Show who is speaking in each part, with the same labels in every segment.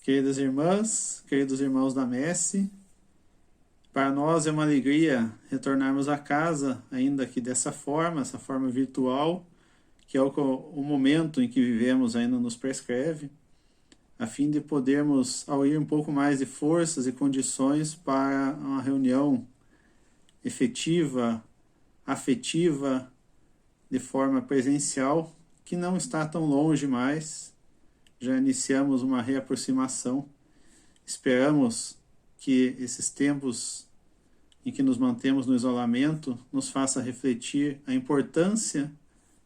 Speaker 1: Queridas irmãs, queridos irmãos da Messe, para nós é uma alegria retornarmos a casa, ainda que dessa forma, essa forma virtual, que é o momento em que vivemos ainda nos prescreve, a fim de podermos auir um pouco mais de forças e condições para uma reunião efetiva, afetiva, de forma presencial, que não está tão longe mais. Já iniciamos uma reaproximação. Esperamos que esses tempos em que nos mantemos no isolamento nos faça refletir a importância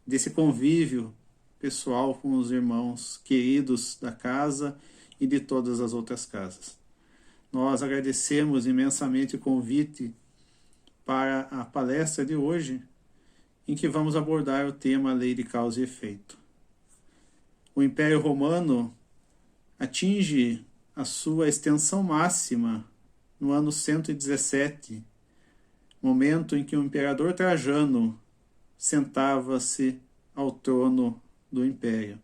Speaker 1: desse convívio pessoal com os irmãos queridos da casa e de todas as outras casas. Nós agradecemos imensamente o convite para a palestra de hoje, em que vamos abordar o tema Lei de Causa e Efeito. O Império Romano atinge a sua extensão máxima no ano 117, momento em que o imperador Trajano sentava-se ao trono do Império.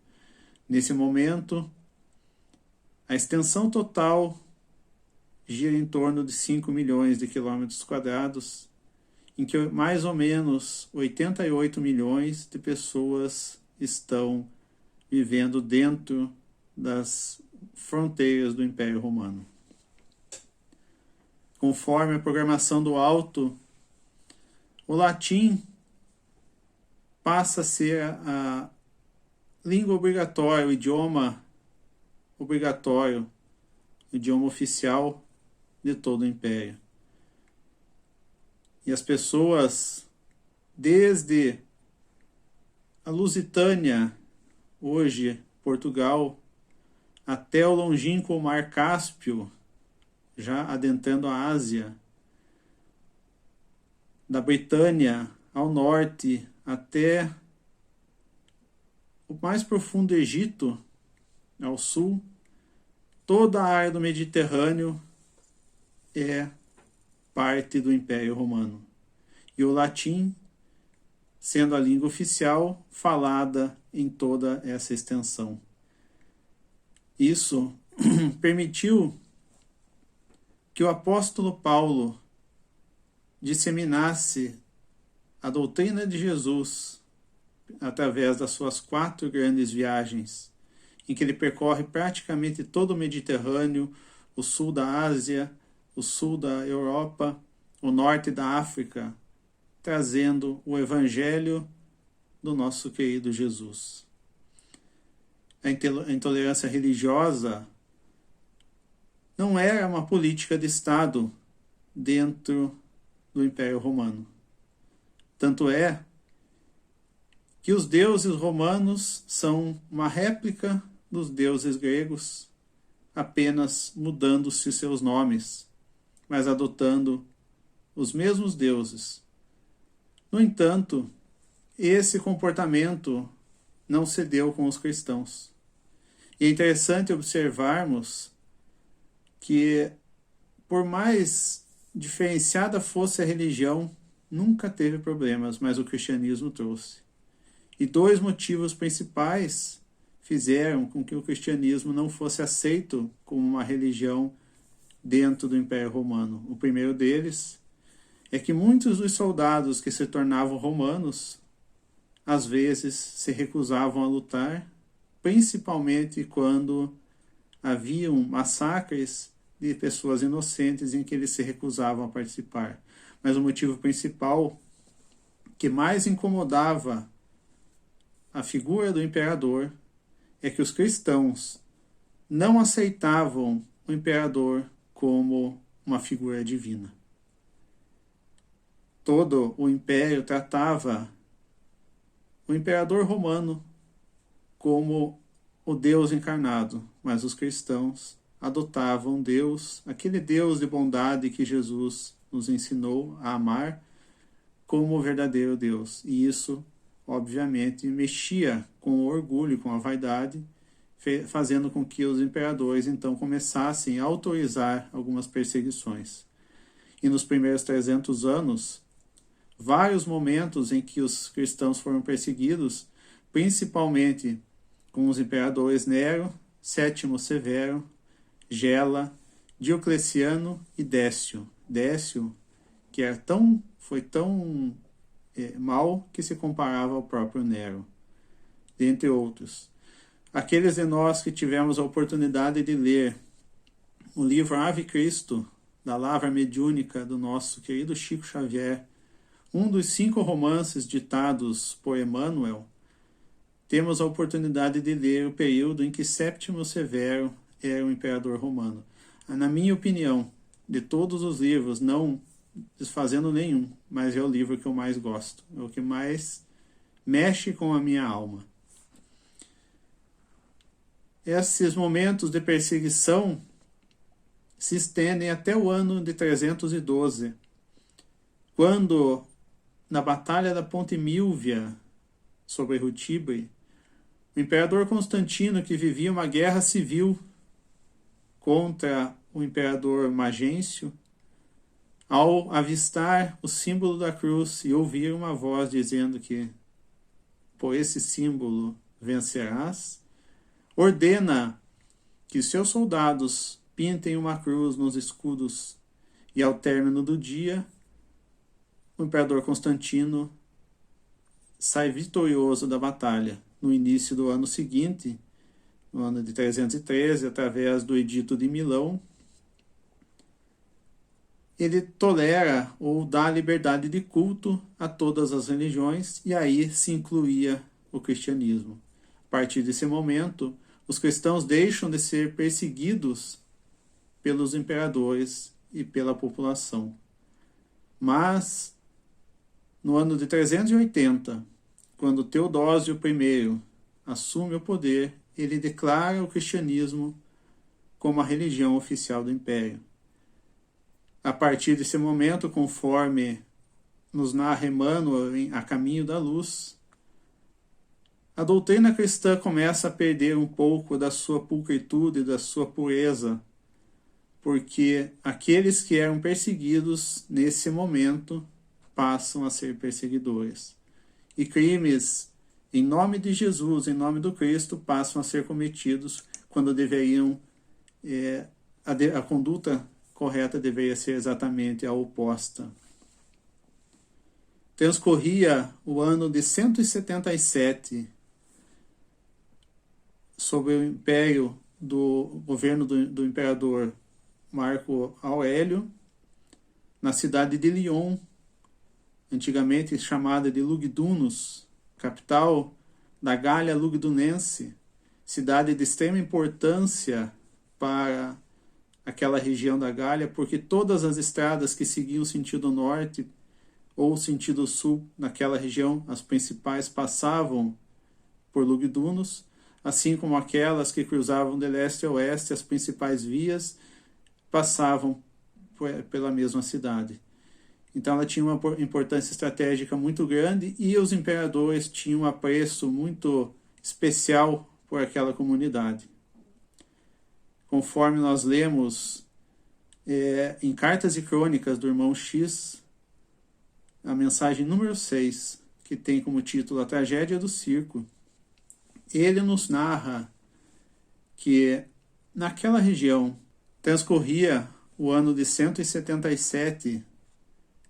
Speaker 1: Nesse momento, a extensão total gira em torno de 5 milhões de quilômetros quadrados, em que mais ou menos 88 milhões de pessoas estão vivendo dentro das fronteiras do Império Romano. Conforme a programação do alto, o latim passa a ser a língua obrigatória, o idioma obrigatório, o idioma oficial de todo o Império. E as pessoas, desde a Lusitânia, hoje Portugal, até o longínquo Mar Cáspio, já adentrando a Ásia, da Britânia ao norte até o mais profundo Egito, ao sul, toda a área do Mediterrâneo é parte do Império Romano. E o latim sendo a língua oficial falada em toda essa extensão. Isso permitiu que o apóstolo Paulo disseminasse a doutrina de Jesus através das suas 4 grandes viagens, em que ele percorre praticamente todo o Mediterrâneo, o sul da Ásia, o sul da Europa, o norte da África, trazendo o Evangelho do nosso querido Jesus. A intolerância religiosa não era uma política de Estado dentro do Império Romano. Tanto é que os deuses romanos são uma réplica dos deuses gregos, apenas mudando-se seus nomes, mas adotando os mesmos deuses. No entanto, esse comportamento não se deu com os cristãos. E é interessante observarmos que, por mais diferenciada fosse a religião, nunca teve problemas, mas o cristianismo trouxe. E 2 motivos principais fizeram com que o cristianismo não fosse aceito como uma religião dentro do Império Romano. O primeiro deles é que muitos dos soldados que se tornavam romanos, às vezes se recusavam a lutar, principalmente quando haviam massacres de pessoas inocentes em que eles se recusavam a participar. Mas o motivo principal que mais incomodava a figura do imperador é que os cristãos não aceitavam o imperador como uma figura divina. Todo o império tratava o imperador romano como o Deus encarnado, mas os cristãos adotavam Deus, aquele Deus de bondade que Jesus nos ensinou a amar, como o verdadeiro Deus. E isso, obviamente, mexia com o orgulho, com a vaidade, fazendo com que os imperadores então começassem a autorizar algumas perseguições. E nos primeiros 300 anos, vários momentos em que os cristãos foram perseguidos, principalmente com os imperadores Nero, Sétimo Severo Gela, Diocleciano e Décio. Décio, que foi tão mal que se comparava ao próprio Nero, dentre outros. Aqueles de nós que tivemos a oportunidade de ler o livro Ave Cristo, da Lavra Mediúnica do nosso querido Chico Xavier, um dos 5 romances ditados por Emmanuel, temos a oportunidade de ler o período em que Séptimo Severo era o imperador romano. Na minha opinião, de todos os livros, não desfazendo nenhum, mas é o livro que eu mais gosto, é o que mais mexe com a minha alma. Esses momentos de perseguição se estendem até o ano de 312, quando, na Batalha da Ponte Milvia, sobre o Tibre, o imperador Constantino, que vivia uma guerra civil contra o imperador Magêncio, ao avistar o símbolo da cruz e ouvir uma voz dizendo que por esse símbolo vencerás, ordena que seus soldados pintem uma cruz nos escudos e ao término do dia, o imperador Constantino sai vitorioso da batalha. No início do ano seguinte, no ano de 313, através do Edito de Milão, ele tolera ou dá liberdade de culto a todas as religiões e aí se incluía o cristianismo. A partir desse momento, os cristãos deixam de ser perseguidos pelos imperadores e pela população. Mas, no ano de 380, quando Teodósio I assume o poder, ele declara o cristianismo como a religião oficial do império. A partir desse momento, conforme nos narra Emmanuel em A Caminho da Luz, a doutrina cristã começa a perder um pouco da sua pulcritude, da sua pureza, porque aqueles que eram perseguidos nesse momento passam a ser perseguidores. E crimes em nome de Jesus, em nome do Cristo, passam a ser cometidos quando deveriam, a conduta correta deveria ser exatamente a oposta. Transcorria o ano de 177 sob o império do governo do imperador Marco Aurélio, na cidade de Lyon, antigamente chamada de Lugdunus, capital da Gália Lugdunense, cidade de extrema importância para aquela região da Gália, porque todas as estradas que seguiam sentido norte ou sentido sul naquela região, as principais, passavam por Lugdunus, assim como aquelas que cruzavam de leste a oeste, as principais vias passavam pela mesma cidade. Então ela tinha uma importância estratégica muito grande e os imperadores tinham um apreço muito especial por aquela comunidade. Conforme nós lemos em Cartas e Crônicas do Irmão X, a mensagem número 6, que tem como título A Tragédia do Circo, ele nos narra que naquela região transcorria o ano de 177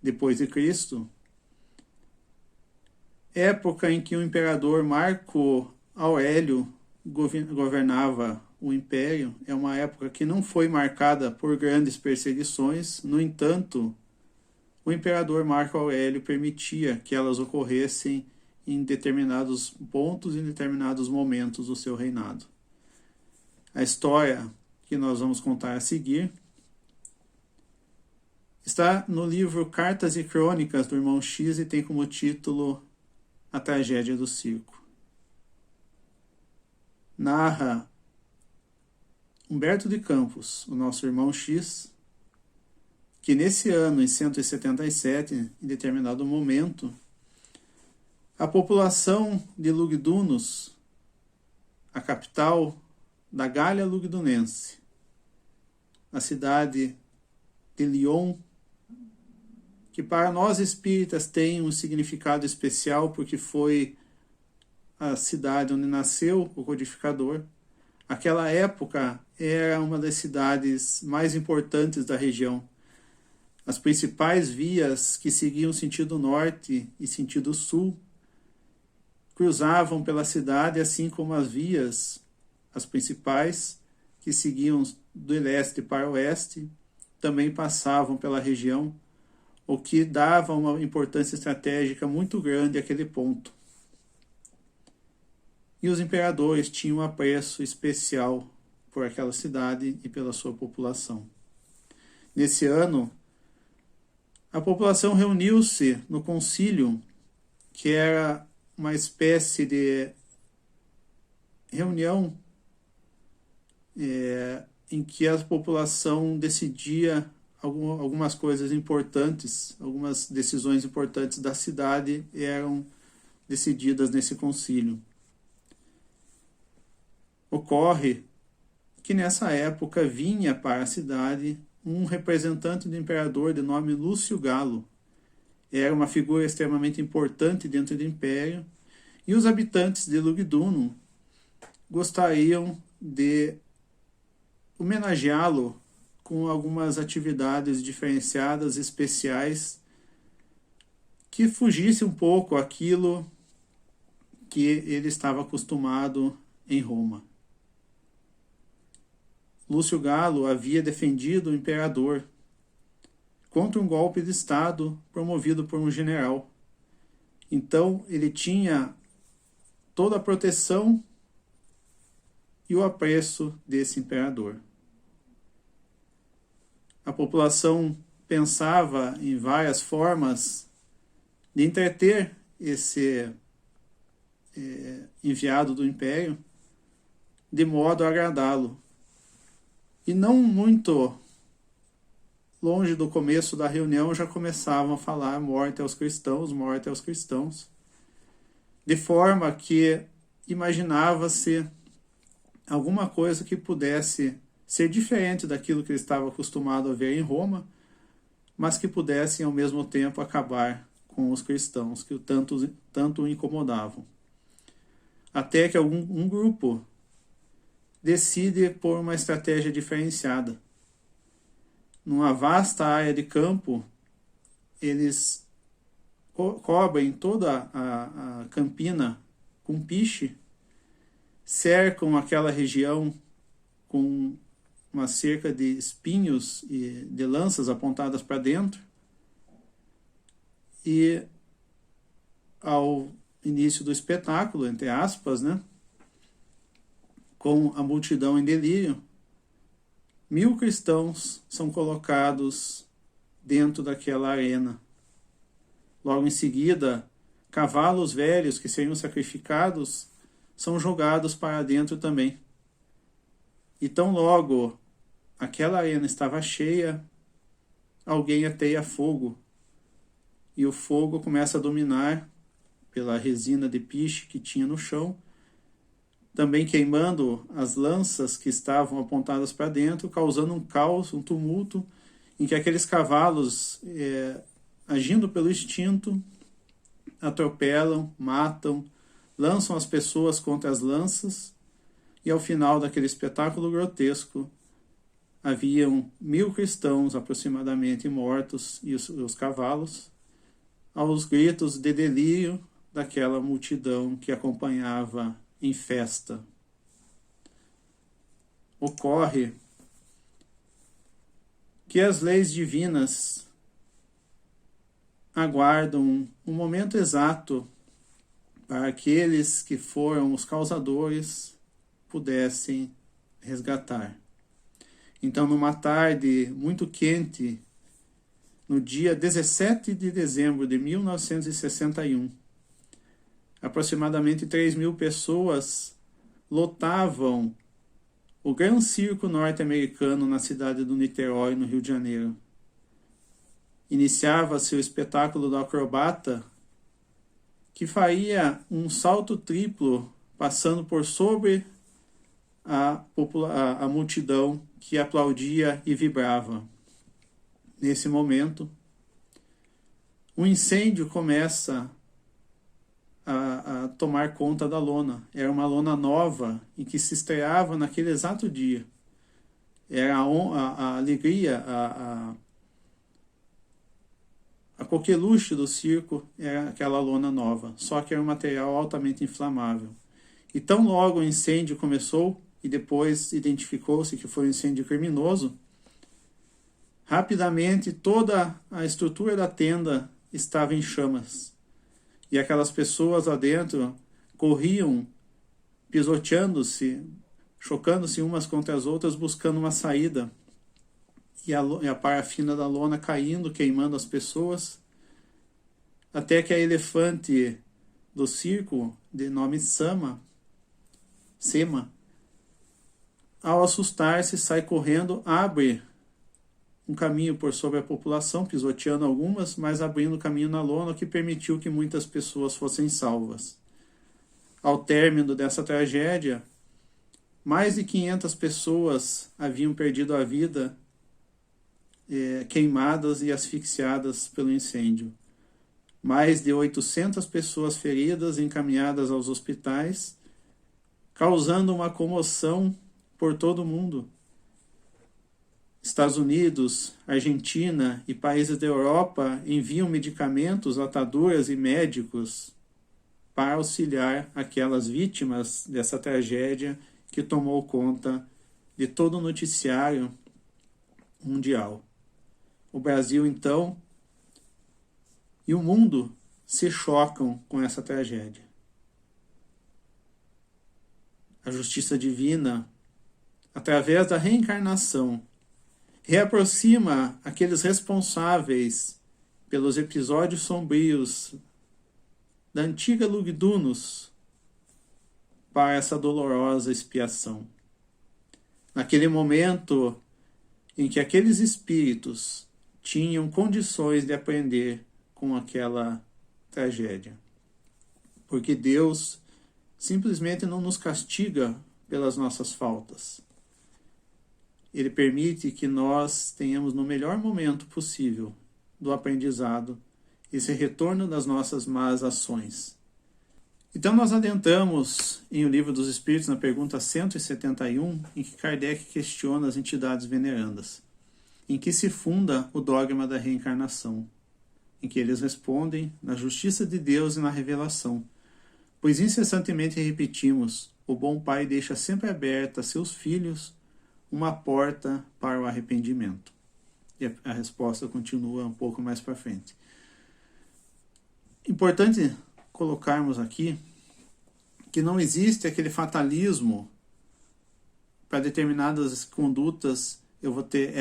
Speaker 1: depois de Cristo, época em que o imperador Marco Aurélio governava o império. É uma época que não foi marcada por grandes perseguições, no entanto, o imperador Marco Aurélio permitia que elas ocorressem em determinados pontos, em determinados momentos do seu reinado. A história que nós vamos contar a seguir está no livro Cartas e Crônicas do Irmão X e tem como título A Tragédia do Circo. Narra Humberto de Campos, o nosso Irmão X, que nesse ano, em 177, em determinado momento, a população de Lugdunus, a capital da Gália Lugdunense, a cidade de Lyon, que para nós espíritas tem um significado especial porque foi a cidade onde nasceu o codificador. Aquela época era uma das cidades mais importantes da região. As principais vias que seguiam sentido norte e sentido sul cruzavam pela cidade, assim como as principais, que seguiam do leste para o oeste, também passavam pela região, o que dava uma importância estratégica muito grande àquele ponto. E os imperadores tinham um apreço especial por aquela cidade e pela sua população. Nesse ano, a população reuniu-se no concílio, que era uma espécie de reunião em que a população decidia algumas coisas importantes, algumas decisões importantes da cidade eram decididas nesse concílio. Ocorre que nessa época vinha para a cidade um representante do imperador de nome Lúcio Galo. Era uma figura extremamente importante dentro do império, e os habitantes de Lugdunum gostariam de homenageá-lo com algumas atividades diferenciadas, especiais, que fugisse um pouco aquilo que ele estava acostumado em Roma. Lúcio Galo havia defendido o imperador contra um golpe de Estado promovido por um general. Então, ele tinha toda a proteção e o apreço desse imperador. A população pensava em várias formas de entreter esse enviado do império de modo a agradá-lo. E não muito longe do começo da reunião já começavam a falar morte aos cristãos, morte aos cristãos, de forma que imaginava-se alguma coisa que pudesse ser diferente daquilo que ele estava acostumado a ver em Roma, mas que pudessem ao mesmo tempo acabar com os cristãos, que tanto o incomodavam. Até que um grupo decide por uma estratégia diferenciada. Numa vasta área de campo, eles cobrem toda a campina com piche, cercam aquela região com uma cerca de espinhos e de lanças apontadas para dentro, e ao início do espetáculo, entre aspas, com a multidão em delírio, 1000 cristãos são colocados dentro daquela arena. Logo em seguida, cavalos velhos que seriam sacrificados são jogados para dentro também. E tão logo aquela arena estava cheia, alguém ateia fogo, e o fogo começa a dominar pela resina de piche que tinha no chão, também queimando as lanças que estavam apontadas para dentro, causando um caos, um tumulto, em que aqueles cavalos, agindo pelo instinto, atropelam, matam, lançam as pessoas contra as lanças, e ao final daquele espetáculo grotesco, haviam 1000 cristãos aproximadamente mortos, e os cavalos, aos gritos de delírio daquela multidão que acompanhava em festa. Ocorre que as leis divinas aguardam um momento exato para aqueles que foram os causadores pudessem resgatar. Então, numa tarde muito quente, no dia 17 de dezembro de 1961, aproximadamente 3.000 pessoas lotavam o Gran Circo norte-americano na cidade do Niterói, no Rio de Janeiro. Iniciava-se o espetáculo do acrobata, que faria um salto triplo, passando por sobre a multidão que aplaudia e vibrava. Nesse momento, um incêndio começa a tomar conta da lona. Era uma lona nova e que se estreava naquele exato dia. Era a alegria, a coqueluche do circo era aquela lona nova, só que era um material altamente inflamável. E tão logo o incêndio começou, e depois identificou-se que foi um incêndio criminoso, rapidamente toda a estrutura da tenda estava em chamas. E aquelas pessoas lá dentro corriam, pisoteando-se, chocando-se umas contra as outras, buscando uma saída. E a parafina da lona caindo, queimando as pessoas, até que a elefante do circo, de nome Sema, ao assustar-se, sai correndo, abre um caminho por sobre a população, pisoteando algumas, mas abrindo caminho na lona, o que permitiu que muitas pessoas fossem salvas. Ao término dessa tragédia, mais de 500 pessoas haviam perdido a vida queimadas e asfixiadas pelo incêndio. Mais de 800 pessoas feridas encaminhadas aos hospitais, causando uma comoção por todo o mundo. Estados Unidos, Argentina e países da Europa enviam medicamentos, ataduras e médicos para auxiliar aquelas vítimas dessa tragédia que tomou conta de todo o noticiário mundial. O Brasil, então, e o mundo se chocam com essa tragédia. A justiça divina, através da reencarnação, reaproxima aqueles responsáveis pelos episódios sombrios da antiga Lugdunus para essa dolorosa expiação. Naquele momento em que aqueles espíritos tinham condições de aprender com aquela tragédia. Porque Deus simplesmente não nos castiga pelas nossas faltas. Ele permite que nós tenhamos no melhor momento possível do aprendizado esse retorno das nossas más ações. Então nós adentramos em O Livro dos Espíritos na pergunta 171, em que Kardec questiona as entidades venerandas, em que se funda o dogma da reencarnação, em que eles respondem na justiça de Deus e na revelação, pois incessantemente repetimos, o bom Pai deixa sempre aberta a seus filhos uma porta para o arrependimento. E a resposta continua um pouco mais para frente. Importante colocarmos aqui que não existe aquele fatalismo para determinadas condutas eu vou ter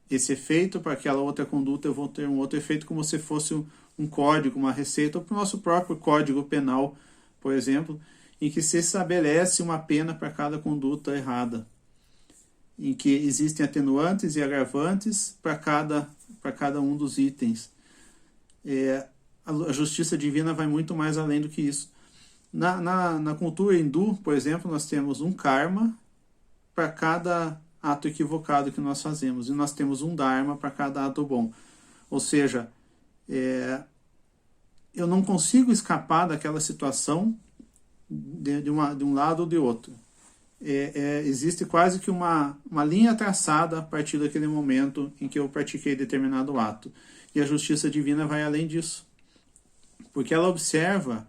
Speaker 1: esse efeito, para aquela outra conduta eu vou ter um outro efeito, como se fosse um código, uma receita, ou para o nosso próprio código penal, por exemplo, em que se estabelece uma pena para cada conduta errada, em que existem atenuantes e agravantes para cada um dos itens. A justiça divina vai muito mais além do que isso. Na cultura hindu, por exemplo, nós temos um karma para cada ato equivocado que nós fazemos, e nós temos um dharma para cada ato bom. Ou seja, eu não consigo escapar daquela situação de um lado ou de outro. Existe quase que uma linha traçada a partir daquele momento em que eu pratiquei determinado ato. E a justiça divina vai além disso, porque ela observa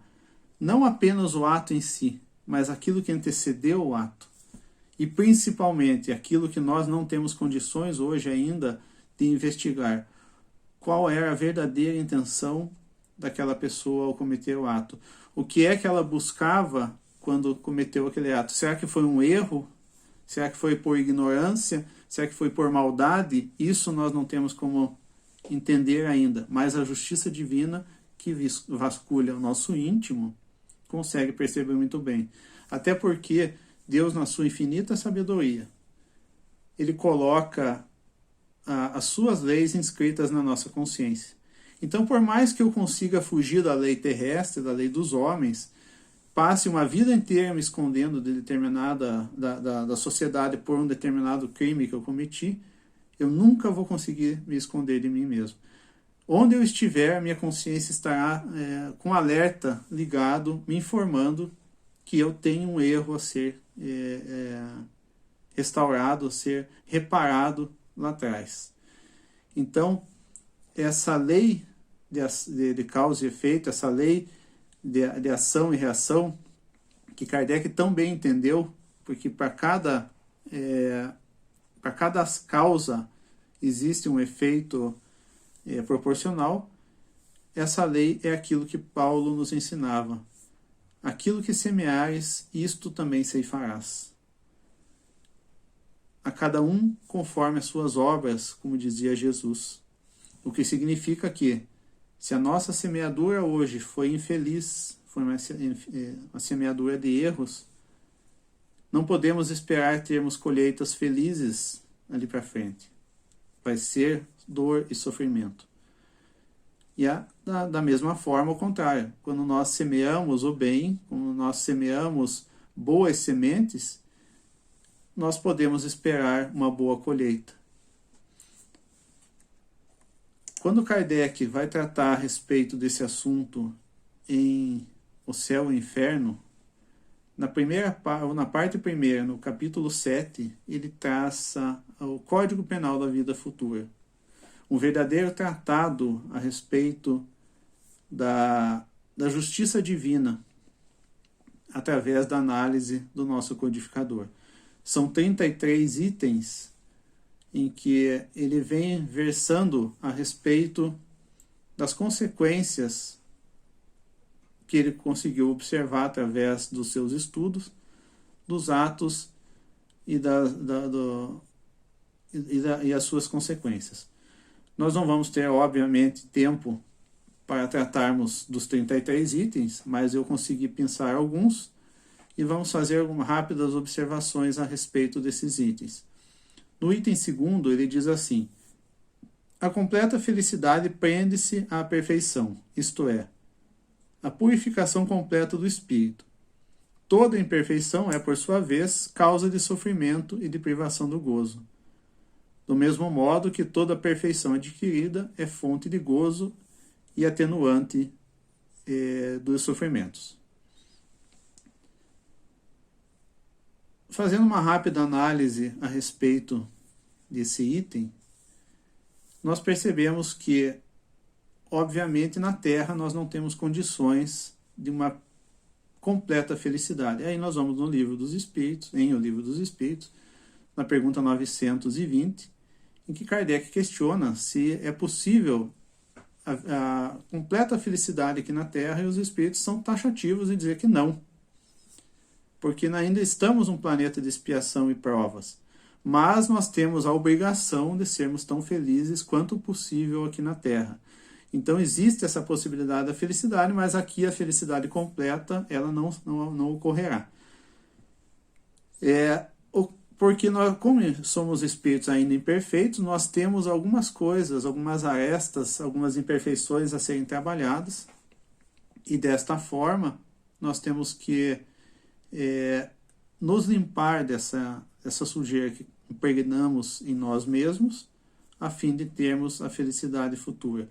Speaker 1: não apenas o ato em si, mas aquilo que antecedeu o ato. E principalmente aquilo que nós não temos condições hoje ainda de investigar. Qual era a verdadeira intenção daquela pessoa ao cometer o ato? O que é que ela buscava quando cometeu aquele ato? Será que foi um erro? Será que foi por ignorância? Será que foi por maldade? Isso nós não temos como entender ainda. Mas a justiça divina, que vasculha o nosso íntimo, consegue perceber muito bem. Até porque Deus, na sua infinita sabedoria, ele coloca as suas leis inscritas na nossa consciência. Então, por mais que eu consiga fugir da lei terrestre, da lei dos homens, passe uma vida inteira me escondendo de da sociedade por um determinado crime que eu cometi, eu nunca vou conseguir me esconder de mim mesmo. Onde eu estiver, minha consciência estará com alerta ligado, me informando que eu tenho um erro a ser restaurado, a ser reparado lá atrás. Então, essa lei de causa e efeito, essa lei de ação e reação, que Kardec tão bem entendeu, porque para cada causa existe um efeito proporcional. Essa lei é aquilo que Paulo nos ensinava. Aquilo que semeares, isto também ceifarás. A cada um conforme as suas obras, como dizia Jesus. O que significa que, se a nossa semeadura hoje foi infeliz, foi uma semeadura de erros, não podemos esperar termos colheitas felizes ali para frente. Vai ser dor e sofrimento. E da mesma forma, ao contrário, quando nós semeamos o bem, quando nós semeamos boas sementes, nós podemos esperar uma boa colheita. Quando Kardec vai tratar a respeito desse assunto em O Céu e o Inferno, na parte primeira, no capítulo 7, ele traça o Código Penal da Vida Futura. Um verdadeiro tratado a respeito da justiça divina através da análise do nosso codificador. São 33 itens em que ele vem versando a respeito das consequências que ele conseguiu observar através dos seus estudos, dos atos e as suas consequências. Nós não vamos ter, obviamente, tempo para tratarmos dos 33 itens, mas eu consegui pensar alguns e vamos fazer algumas rápidas observações a respeito desses itens. No item 2, ele diz assim: a completa felicidade prende-se à perfeição, isto é, a purificação completa do espírito. Toda imperfeição é, por sua vez, causa de sofrimento e de privação do gozo. Do mesmo modo que toda perfeição adquirida é fonte de gozo e atenuante dos sofrimentos. Fazendo uma rápida análise a respeito desse item, nós percebemos que, obviamente, na Terra nós não temos condições de uma completa felicidade. Aí nós vamos no Livro dos Espíritos, em O Livro dos Espíritos, na pergunta 920, em que Kardec questiona se é possível a completa felicidade aqui na Terra, e os Espíritos são taxativos em dizer que não. Porque ainda estamos num planeta de expiação e provas. Mas nós temos a obrigação de sermos tão felizes quanto possível aqui na Terra. Então existe essa possibilidade da felicidade, mas aqui a felicidade completa ela não ocorrerá. Porque nós, como somos espíritos ainda imperfeitos, nós temos algumas coisas, algumas arestas, algumas imperfeições a serem trabalhadas. E desta forma, nós temos que nos limpar dessa sujeira que impregnamos em nós mesmos, a fim de termos a felicidade futura.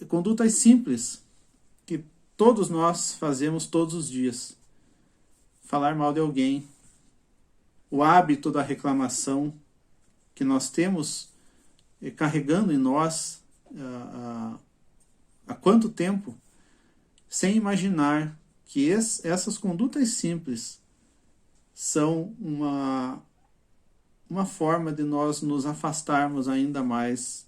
Speaker 1: Condutas simples que todos nós fazemos todos os dias. Falar mal de alguém, o hábito da reclamação que nós temos carregando em nós há quanto tempo, sem imaginar que essas condutas simples são uma forma de nós nos afastarmos ainda mais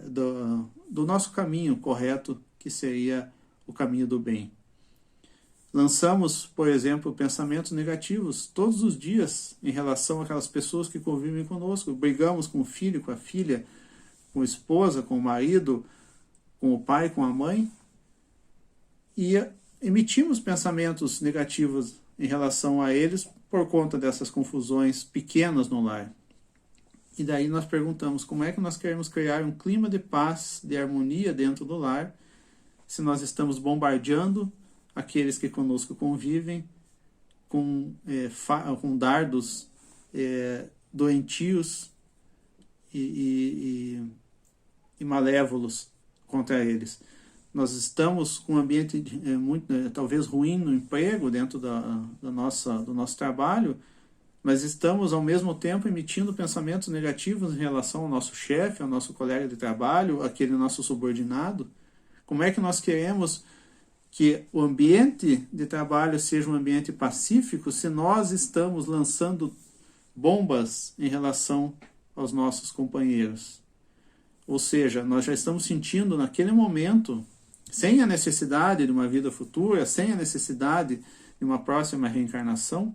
Speaker 1: do nosso caminho correto, que seria o caminho do bem. Lançamos, por exemplo, pensamentos negativos todos os dias em relação àquelas pessoas que convivem conosco. Brigamos com o filho, com a filha, com a esposa, com o marido, com o pai, com a mãe, e emitimos pensamentos negativos em relação a eles por conta dessas confusões pequenas no lar. E daí nós perguntamos como é que nós queremos criar um clima de paz, de harmonia dentro do lar, se nós estamos bombardeando aqueles que conosco convivem com dardos doentios e e malévolos contra eles. Nós estamos com um ambiente muito, talvez ruim no emprego, dentro do nosso trabalho, mas estamos ao mesmo tempo emitindo pensamentos negativos em relação ao nosso chefe, ao nosso colega de trabalho, aquele nosso subordinado. Como é que nós queremos que o ambiente de trabalho seja um ambiente pacífico se nós estamos lançando bombas em relação aos nossos companheiros? Ou seja, nós já estamos sentindo naquele momento, sem a necessidade de uma vida futura, sem a necessidade de uma próxima reencarnação,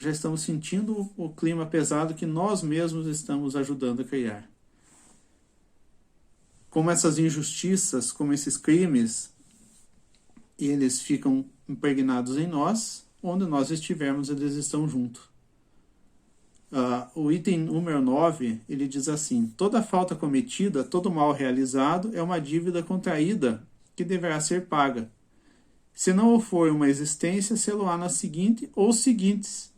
Speaker 1: já estamos sentindo o clima pesado que nós mesmos estamos ajudando a criar. Como essas injustiças, como esses crimes, eles ficam impregnados em nós, onde nós estivermos, eles estão juntos. O item número 9, ele diz assim: toda falta cometida, todo mal realizado é uma dívida contraída que deverá ser paga. Se não o for uma existência, sê-lo-á na seguinte ou seguintes,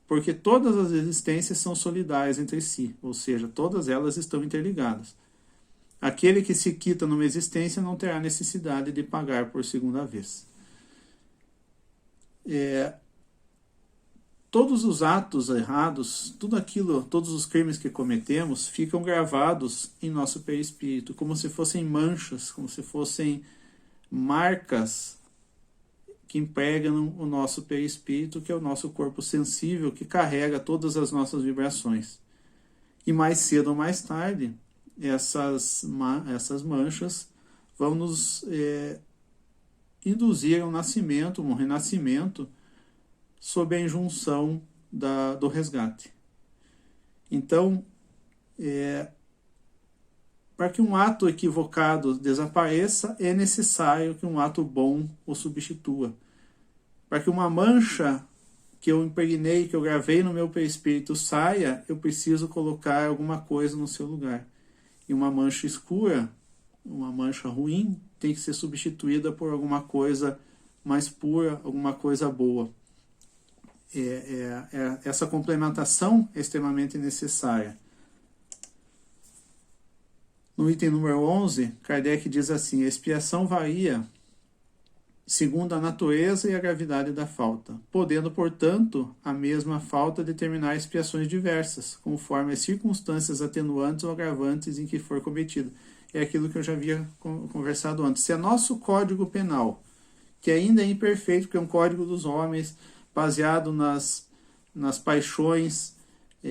Speaker 1: porque todas as existências são solidárias entre si, ou seja, todas elas estão interligadas. Aquele que se quita numa existência não terá necessidade de pagar por segunda vez. Todos os atos errados, todos os crimes que cometemos ficam gravados em nosso perispírito, como se fossem manchas, como se fossem marcas que impregnam o nosso perispírito, que é o nosso corpo sensível, que carrega todas as nossas vibrações. E mais cedo ou mais tarde, essas manchas vão nos induzir a um nascimento, um renascimento, sob a injunção do resgate. Então, para que um ato equivocado desapareça, é necessário que um ato bom o substitua. Para que uma mancha que eu impregnei, que eu gravei no meu perispírito saia, eu preciso colocar alguma coisa no seu lugar. E uma mancha escura, uma mancha ruim, tem que ser substituída por alguma coisa mais pura, alguma coisa boa. Essa complementação é extremamente necessária. No item número 11, Kardec diz assim: a expiação varia segundo a natureza e a gravidade da falta, podendo, portanto, a mesma falta determinar expiações diversas, conforme as circunstâncias atenuantes ou agravantes em que for cometida. É aquilo que eu já havia conversado antes. Se é nosso Código Penal, que ainda é imperfeito, que é um código dos homens, baseado nas paixões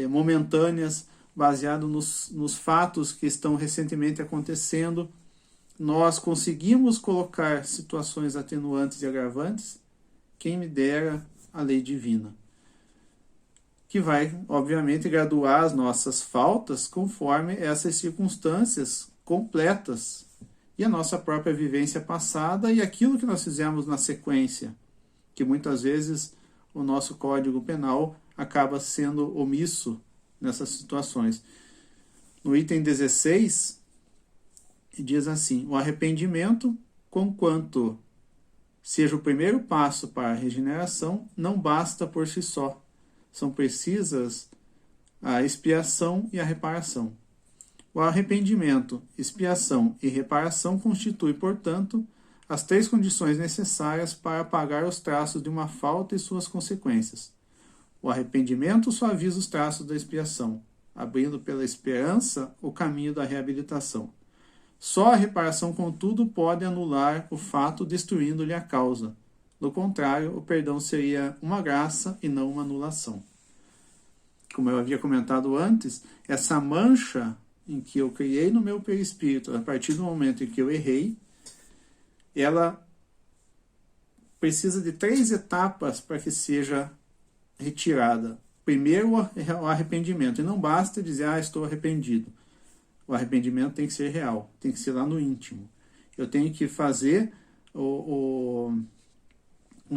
Speaker 1: momentâneas, baseado nos fatos que estão recentemente acontecendo, nós conseguimos colocar situações atenuantes e agravantes, quem me dera a lei divina, que vai, obviamente, graduar as nossas faltas conforme essas circunstâncias completas e a nossa própria vivência passada e aquilo que nós fizemos na sequência, que muitas vezes o nosso Código Penal acaba sendo omisso nessas situações. No item 16, diz assim: o arrependimento, conquanto seja o primeiro passo para a regeneração, não basta por si só. São precisas a expiação e a reparação. O arrependimento, expiação e reparação constituem, portanto, as três condições necessárias para apagar os traços de uma falta e suas consequências. O arrependimento suaviza os traços da expiação, abrindo pela esperança o caminho da reabilitação. Só a reparação, contudo, pode anular o fato, destruindo-lhe a causa. Do contrário, o perdão seria uma graça e não uma anulação. Como eu havia comentado antes, essa mancha em que eu criei no meu perispírito, a partir do momento em que eu errei, ela precisa de 3 etapas para que seja retirada. Primeiro, o arrependimento. E não basta dizer, estou arrependido. O arrependimento tem que ser real, tem que ser lá no íntimo. Eu tenho que fazer o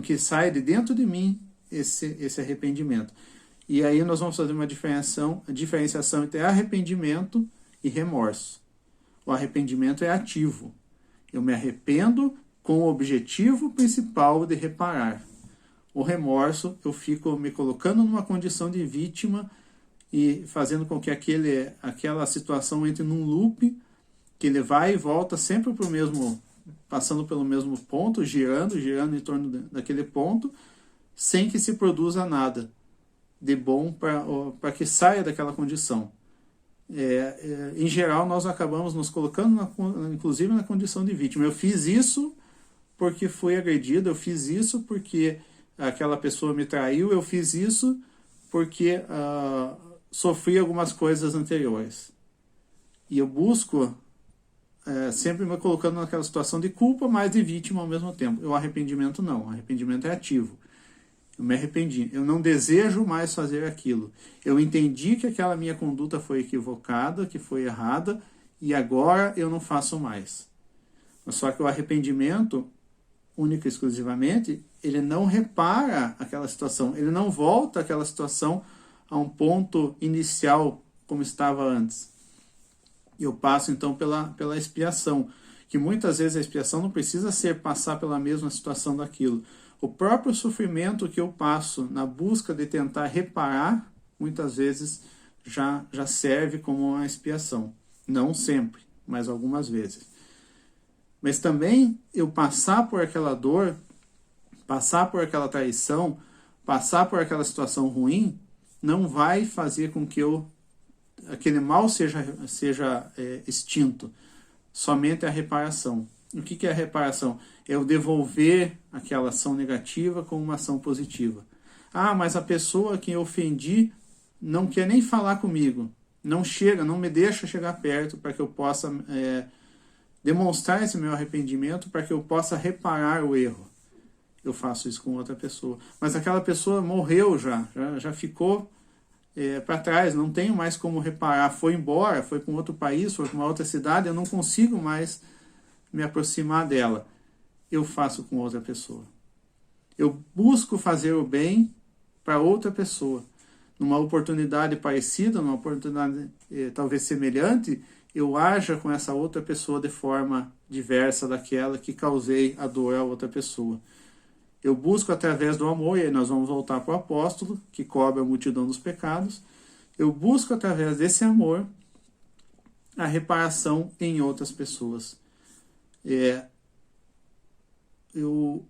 Speaker 1: que sai de dentro de mim esse arrependimento. E aí nós vamos fazer uma diferenciação entre arrependimento e remorso. O arrependimento é ativo. Eu me arrependo com o objetivo principal de reparar. O remorso, eu fico me colocando numa condição de vítima e fazendo com que aquela situação entre num loop, que ele vai e volta sempre para o mesmo, passando pelo mesmo ponto, girando em torno daquele ponto, sem que se produza nada de bom para que saia daquela condição. Em geral, nós acabamos nos colocando, inclusive, na condição de vítima. Eu fiz isso porque fui agredido, eu fiz isso porque aquela pessoa me traiu, eu fiz isso porque sofri algumas coisas anteriores. E eu busco sempre me colocando naquela situação de culpa, mas de vítima ao mesmo tempo. O arrependimento não, o arrependimento é ativo. Eu me arrependi, eu não desejo mais fazer aquilo. Eu entendi que aquela minha conduta foi equivocada, que foi errada, e agora eu não faço mais. Só que o arrependimento, única e exclusivamente, ele não repara aquela situação, ele não volta aquela situação a um ponto inicial como estava antes. Eu passo então pela expiação, que muitas vezes a expiação não precisa ser passar pela mesma situação daquilo. O próprio sofrimento que eu passo na busca de tentar reparar, muitas vezes já serve como uma expiação. Não sempre, mas algumas vezes. Mas também eu passar por aquela dor, passar por aquela traição, passar por aquela situação ruim, não vai fazer com que aquele mal seja extinto. Somente a reparação. O que é a reparação? É eu devolver aquela ação negativa com uma ação positiva. Ah, mas a pessoa a quem eu ofendi não quer nem falar comigo. Não me deixa chegar perto para que eu possa demonstrar esse meu arrependimento, para que eu possa reparar o erro. Eu faço isso com outra pessoa. Mas aquela pessoa morreu já ficou para trás, não tenho mais como reparar. Foi embora, foi para um outro país, foi para uma outra cidade, eu não consigo mais me aproximar dela. Eu faço com outra pessoa. Eu busco fazer o bem para outra pessoa. Numa oportunidade parecida, numa oportunidade talvez semelhante, eu haja com essa outra pessoa de forma diversa daquela que causei a dor a outra pessoa. Eu busco através do amor, e aí nós vamos voltar para o apóstolo, que cobre a multidão dos pecados. Eu busco através desse amor a reparação em outras pessoas. Eu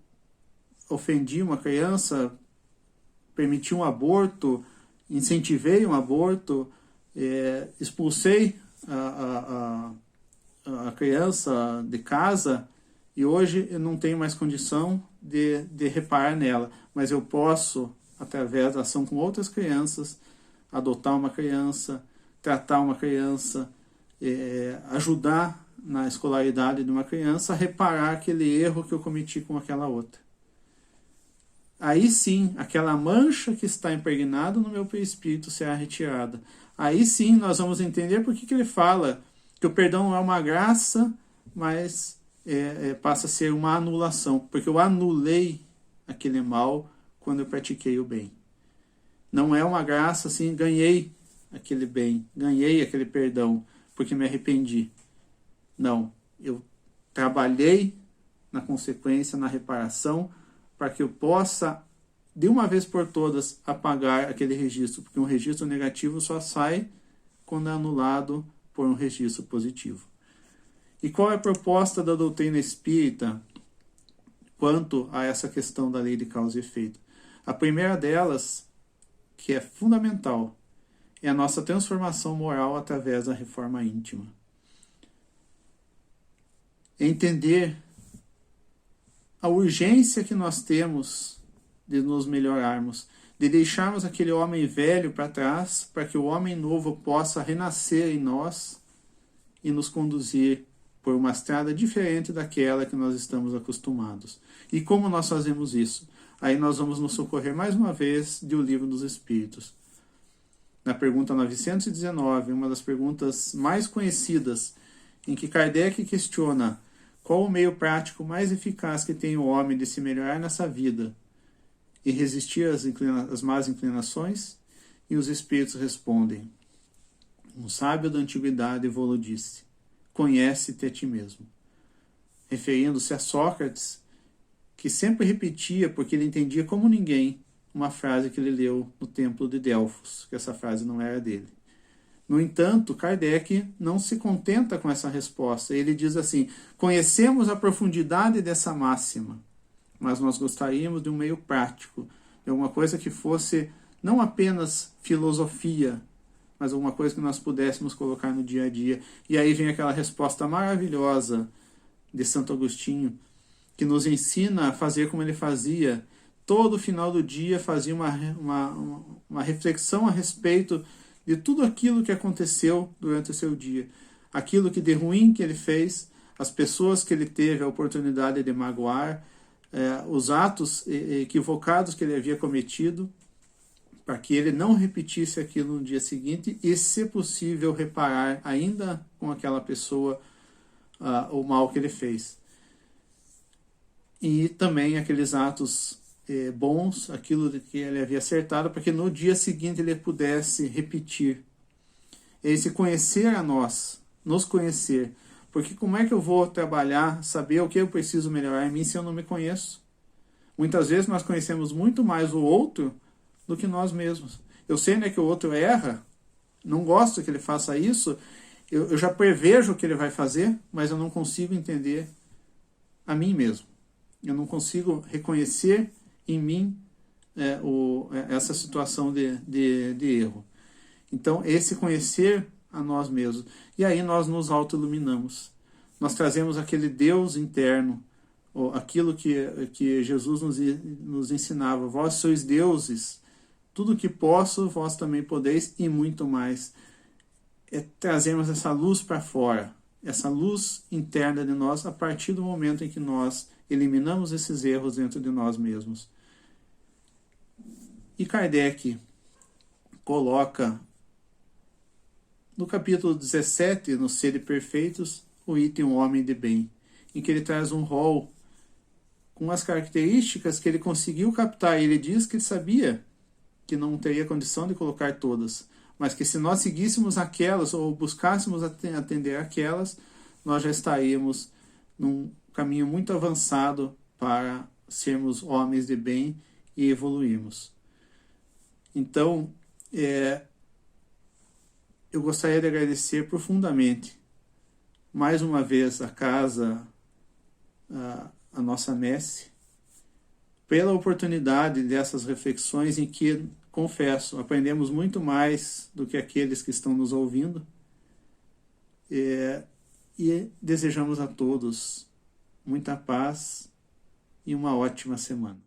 Speaker 1: ofendi uma criança, permiti um aborto, incentivei um aborto, expulsei a criança de casa, e hoje eu não tenho mais condição de reparar nela, mas eu posso, através da ação com outras crianças, adotar uma criança, tratar uma criança, ajudar na escolaridade de uma criança a reparar aquele erro que eu cometi com aquela outra. Aí sim, aquela mancha que está impregnada no meu perispírito será retirada. Aí sim nós vamos entender por que ele fala que o perdão não é uma graça, mas passa a ser uma anulação, porque eu anulei aquele mal quando eu pratiquei o bem. Não é uma graça assim, ganhei aquele bem, ganhei aquele perdão, porque me arrependi. Não, eu trabalhei na consequência, na reparação, para que eu possa, de uma vez por todas, apagar aquele registro, porque um registro negativo só sai quando é anulado por um registro positivo. E qual é a proposta da doutrina espírita quanto a essa questão da lei de causa e efeito? A primeira delas, que é fundamental, é a nossa transformação moral através da reforma íntima. Entender a urgência que nós temos de nos melhorarmos, de deixarmos aquele homem velho para trás, para que o homem novo possa renascer em nós e nos conduzir por uma estrada diferente daquela que nós estamos acostumados. E como nós fazemos isso? Aí nós vamos nos socorrer mais uma vez do Livro dos Espíritos. Na pergunta 919, uma das perguntas mais conhecidas, em que Kardec questiona: qual o meio prático mais eficaz que tem o homem de se melhorar nessa vida e resistir às más inclinações? E os espíritos respondem: um sábio da antiguidade vô-lo disse: conhece-te a ti mesmo. Referindo-se a Sócrates, que sempre repetia, porque ele entendia como ninguém, uma frase que ele leu no templo de Delfos, que essa frase não era dele. No entanto, Kardec não se contenta com essa resposta. Ele diz assim: conhecemos a profundidade dessa máxima, mas nós gostaríamos de um meio prático, de alguma coisa que fosse não apenas filosofia, mas alguma coisa que nós pudéssemos colocar no dia a dia. E aí vem aquela resposta maravilhosa de Santo Agostinho, que nos ensina a fazer como ele fazia. Todo final do dia fazia uma reflexão a respeito de tudo aquilo que aconteceu durante o seu dia. Aquilo que de ruim que ele fez, as pessoas que ele teve a oportunidade de magoar, os atos equivocados que ele havia cometido, para que ele não repetisse aquilo no dia seguinte e, se possível, reparar ainda com aquela pessoa o mal que ele fez. E também aqueles atos bons, aquilo de que ele havia acertado, para que no dia seguinte ele pudesse repetir. Esse conhecer a nós, nos conhecer. Porque como é que eu vou trabalhar, saber o que eu preciso melhorar em mim se eu não me conheço? Muitas vezes nós conhecemos muito mais o outro do que nós mesmos. Eu sei, né, que o outro erra, não gosto que ele faça isso, eu já prevejo o que ele vai fazer, mas eu não consigo entender a mim mesmo. Eu não consigo reconhecer em mim essa situação de erro. Então, esse conhecer a nós mesmos. E aí nós nos auto-iluminamos. Nós trazemos aquele Deus interno, ou aquilo que Jesus nos ensinava. Vós sois deuses, tudo que posso, vós também podeis, e muito mais. Trazemos essa luz para fora, essa luz interna de nós, a partir do momento em que nós eliminamos esses erros dentro de nós mesmos. E Kardec coloca no capítulo 17, no Sede Perfeitos, o item O Homem de Bem, em que ele traz um rol com as características que ele conseguiu captar. Ele diz que ele sabia que não teria condição de colocar todas, mas que se nós seguíssemos aquelas, ou buscássemos atender aquelas, nós já estaríamos num caminho muito avançado para sermos homens de bem e evoluirmos. Então, eu gostaria de agradecer profundamente, mais uma vez, a casa, a nossa messe, pela oportunidade dessas reflexões em que, confesso, aprendemos muito mais do que aqueles que estão nos ouvindo, e desejamos a todos muita paz e uma ótima semana.